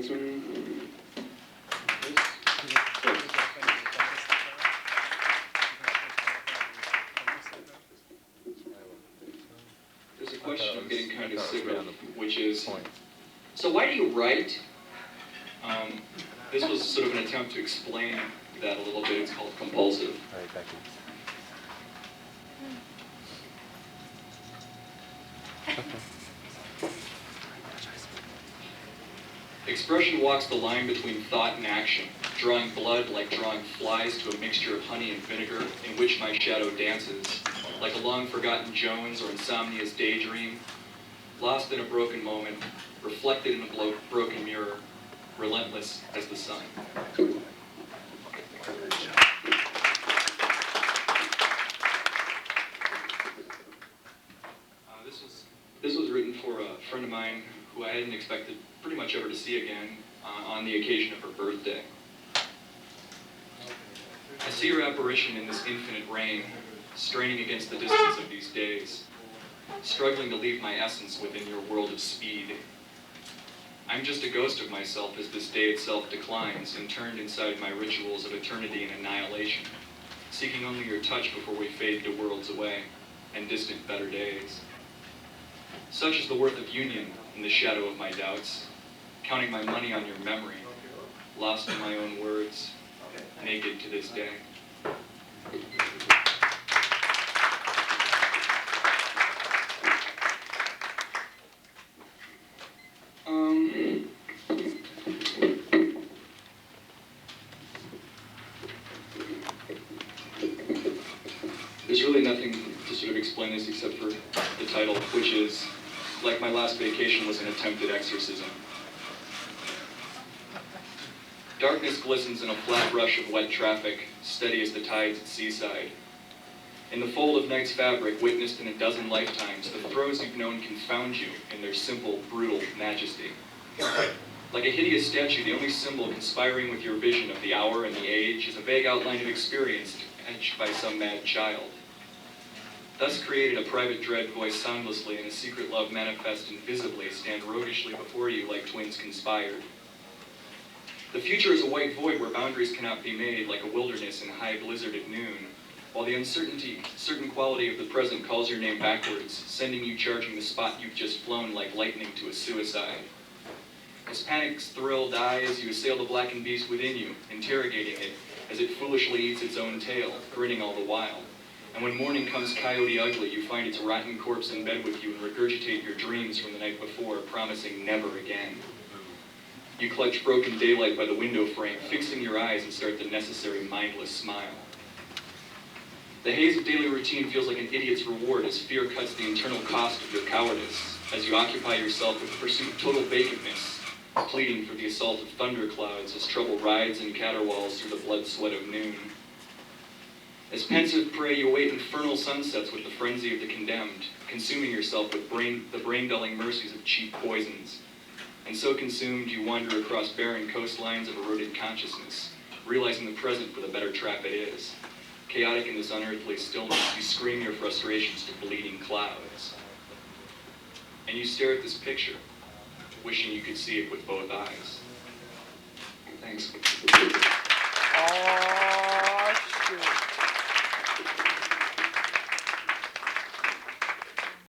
Darlington. There's a question I'm getting kind of sick of, which is, so why do you write? This was sort of an attempt to explain that a little bit. It's called compulsive. All right, Becky. Expression walks the line between thought and action, drawing blood like drawing flies to a mixture of honey and vinegar in which my shadow dances, like a long-forgotten Jones or insomnia's daydream, lost in a broken moment, reflected in a broken mirror, relentless as the sun. This was written for a friend of mine who I hadn't expected pretty much ever to see again on the occasion of her birthday. I see your apparition in this infinite rain, straining against the distance of these days, struggling to leave my essence within your world of speed. I'm just a ghost of myself as this day itself declines, interned inside my rituals of eternity and annihilation, seeking only your touch before we fade to worlds away and distant better days. Such is the worth of union in the shadow of my doubts, counting my money on your memory, lost in my own words, naked to this day. There's really nothing to sort of explain this except for the title, which is, like my last vacation was an attempted exorcism. Darkness glistens in a flat rush of wet traffic, steady as the tides at seaside. In the fold of night's fabric, witnessed in a dozen lifetimes, the throes you've known confound you in their simple, brutal majesty. Like a hideous statue, the only symbol conspiring with your vision of the hour and the age is a vague outline of experience etched by some mad child. Thus created, a private dread voiced soundlessly and a secret love manifest invisibly stand roguishly before you like twins conspired. The future is a white void where boundaries cannot be made, like a wilderness in high blizzard at noon, while the certain quality of the present calls your name backwards, sending you charging the spot you've just flown like lightning to a suicide. As panic's thrill dies, you assail the blackened beast within you, interrogating it as it foolishly eats its own tail, grinning all the while. And when morning comes coyote ugly, you find its rotten corpse in bed with you and regurgitate your dreams from the night before, promising never again. You clutch broken daylight by the window frame, fixing your eyes and start the necessary mindless smile. The haze of daily routine feels like an idiot's reward as fear cuts the internal cost of your cowardice, as you occupy yourself with the pursuit of total vacantness, pleading for the assault of thunderclouds as trouble rides and caterwauls through the blood sweat of noon. As pensive prey, you await infernal sunsets with the frenzy of the condemned, consuming yourself with the brain-dulling mercies of cheap poisons. And so consumed, you wander across barren coastlines of eroded consciousness, realizing the present for the better trap it is. Chaotic in this unearthly stillness, you scream your frustrations to bleeding clouds. And you stare at this picture, wishing you could see it with both eyes. Thanks. Oh, shit.